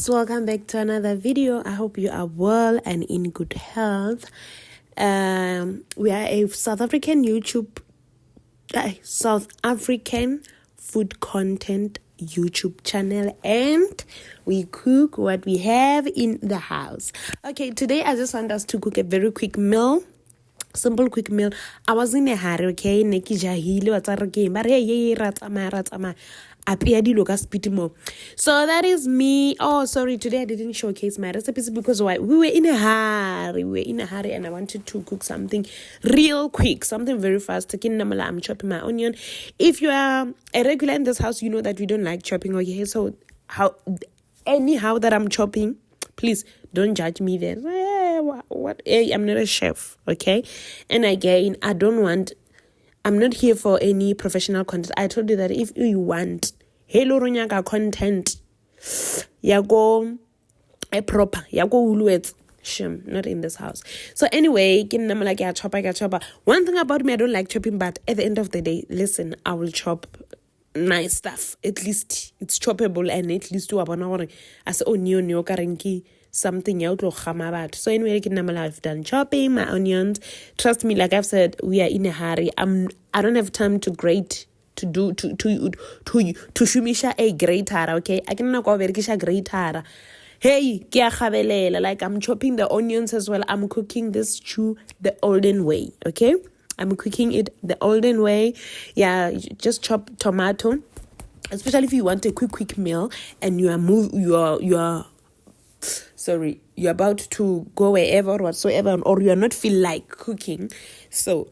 famies, welcome back to another video. I hope you are well and in good health. We are a South African food content YouTube channel, and we cook what we have in the house. Okay, today I just want us to cook a very quick meal. Simple quick meal. I was in a hurry, okay? Neki jahile wa tsara game. But hey, ratama. So that is me. Oh, sorry, today I didn't showcase my recipes because why? We were in a hurry. And I wanted to cook something real quick, something very fast. I'm chopping my onion. If you are a regular in this house, you know that we don't like chopping. Okay, so anyhow that I'm chopping, please don't judge me there. What? Hey, I'm not a chef, okay? And again, I'm not here for any professional content. I told you that if you want hello ronyaka content, yago a proper, yago uluet, shim, not in this house. So anyway, chopper. One thing about me, I don't like chopping, but at the end of the day, listen, I will chop nice stuff. At least it's choppable, and at least to abona as onion yo karenki something out of hamabat. So anyway, I've done chopping my onions. Trust me, like I've said, we are in a hurry. I don't have time to grate to shumisha a grater, okay? I cannot go verkisha grater. Hey, like I'm chopping the onions as well. I'm cooking this stew the olden way, okay? I'm cooking it the olden way. Yeah, just chop tomato, especially if you want a quick meal and you're about to go wherever or whatsoever, or you're not feel like cooking. So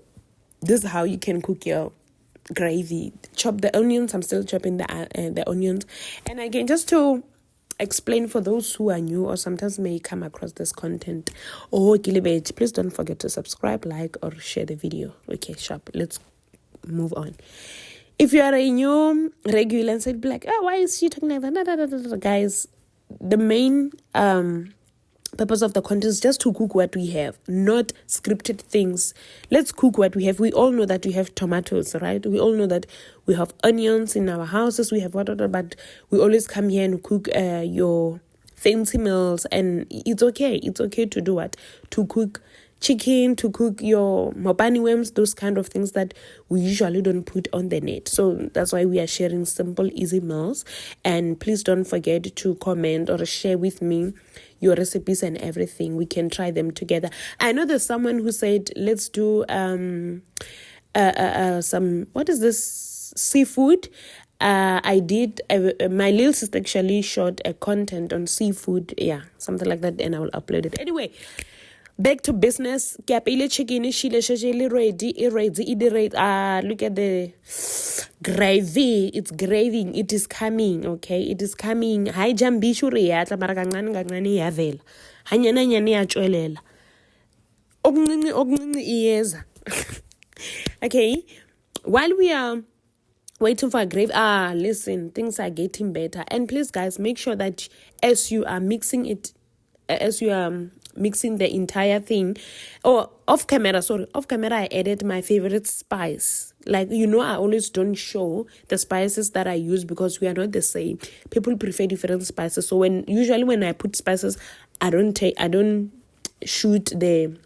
this is how you can cook your gravy. Chop the onions. I'm still chopping the onions. And again, just to explain for those who are new or sometimes may come across this content, please don't forget to subscribe, like, or share the video. Okay, sharp. Let's move on. If you are a new regular and said like, why is she talking like that? Guys, the main purpose of the content is just to cook what we have, not scripted things. Let's cook what we have. We all know that we have tomatoes, right? We all know that we have onions in our houses. We have whatever, but we always come here and cook your fancy meals, and it's okay. It's okay to do what? To cook chicken, to cook your mopani worms, those kind of things that we usually don't put on the net. So that's why we are sharing simple, easy meals. And please don't forget to comment or share with me your recipes and everything. We can try them together. I know there's someone who said, let's do some, what is this, seafood. I did, my little sister actually shot a content on seafood. Yeah, something like that, and I will upload it. Anyway, back to business. Chicken ready. Look at the gravy. It's graving. It is coming. Okay, it is coming. Hi jambishu reyatla mara kancane yavela. Hanyana yatswelela. Okuncinci iyeza. Okay, while we are waiting for a gravy, listen, things are getting better. And please, guys, make sure that as you are mixing the entire thing, off camera, I added my favorite spice. Like, I always don't show the spices that I use because we are not the same. People prefer different spices. So usually when I put spices, I don't shoot the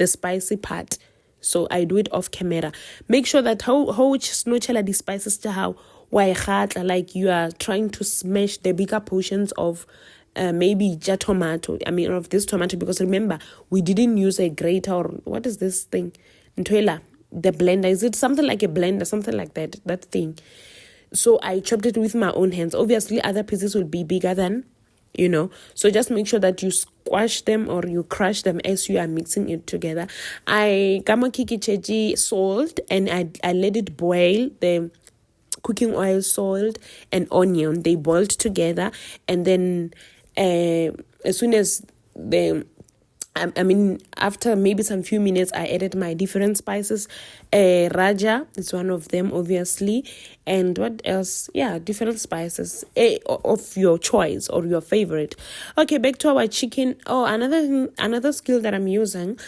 spicy part. So I do it off camera. Make sure that how snowchela the spices to how like you are trying to smash the bigger portions of maybe tomato. I mean, of this tomato, because remember, we didn't use a grater or what is this thing? Ntoela, the blender. Is it something like a blender? Something like that thing. So I chopped it with my own hands. Obviously, other pieces will be bigger than, So just make sure that you squash them or you crush them as you are mixing it together. I kiki cheji salt, and I let it boil. The cooking oil, salt, and onion, they boiled together, and then as soon as after maybe some few minutes, I added my different spices. Raja is one of them, obviously. And what else? Yeah, different spices of your choice or your favorite. Okay, back to our chicken. Another skill that I'm using.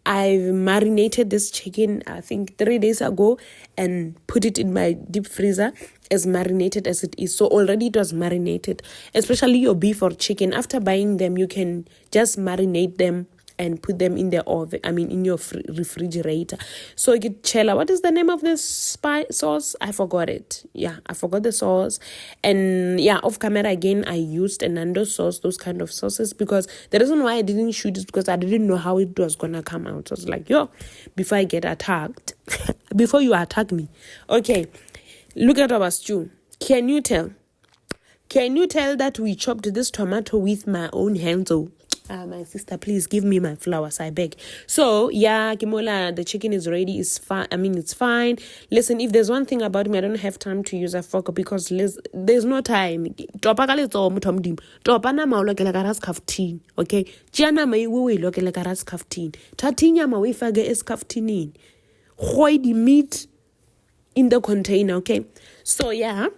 I marinated this chicken, I think 3 days ago, and put it in my deep freezer. as marinated as it is. So already it was marinated, especially your beef or chicken. After buying them, you can just marinate them and put them in the oven, in your refrigerator. So you get chela. What is the name of this sauce? I forgot it. Yeah, I forgot the sauce. And yeah, off camera again, I used a Nando sauce, those kind of sauces, because the reason why I didn't shoot is because I didn't know how it was gonna come out. So I was like, before I get attacked, before you attack me. Okay, look at our stew. Can you tell that we chopped this tomato with my own hands? My sister, please give me my flowers, I beg. So yeah, Kimola, the chicken is ready. It's fine. It's fine. Listen, if there's one thing about me, I don't have time to use a fork because there's no time. Okay, Jana may we look like a ras kaftin. Tatinya ma we fage es kaftinin. Hoy the meat in the container. Okay, so yeah,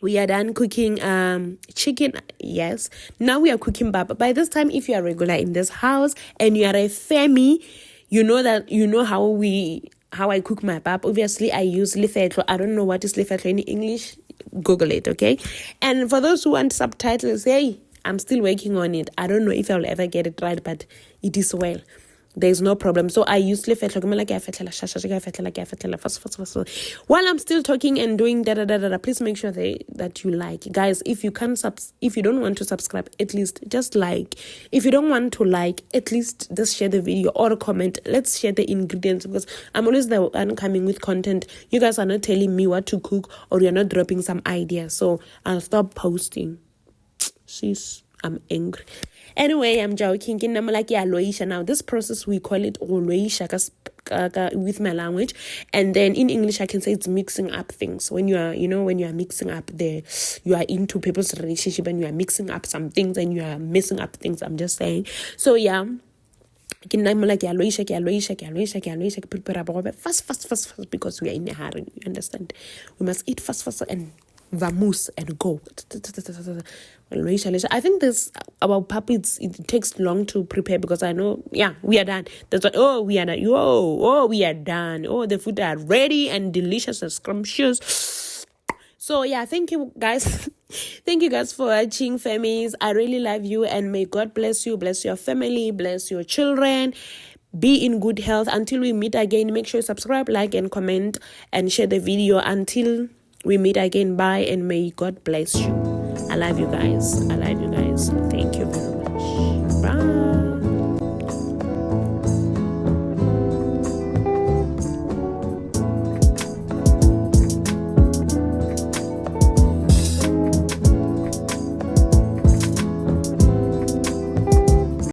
we are done cooking chicken. Yes, now we are cooking baba. By this time, if you are regular in this house and you are a family, you know how I cook my bab. Obviously, I use lefetlo. I don't know what is lefetlo in English. Google it, okay? And for those who want subtitles, hey, I'm still working on it. I don't know if I'll ever get it right, but it is well. There's no problem. So I use fast. While I'm still talking and doing please make sure that you like. Guys, if you don't want to subscribe, at least just like. If you don't want to like, at least just share the video or comment. Let's share the ingredients, because I'm always the one coming with content. You guys are not telling me what to cook, or you're not dropping some ideas. So I'll stop posting. Sis, I'm angry. Anyway, I'm joking. Now, this process, we call it Loisha with my language. And then in English, I can say it's mixing up things. When you are mixing up you are into people's relationship and you are mixing up some things and you are messing up things. I'm just saying. So, yeah. Fast, because we are in a hurry. You understand? We must eat fast and vamoose and go. I think this about puppets, it takes long to prepare, because I know, we are done. That's what, we are done. We are done. The food are ready and delicious and scrumptious. So yeah, thank you guys. Thank you guys for watching, famies. I really love you, and may God bless you, bless your family, bless your children. Be in good health. Until we meet again, make sure you subscribe, like, and comment, and share the video. Until we meet again, bye, and may God bless you. I love you guys. Thank you very much.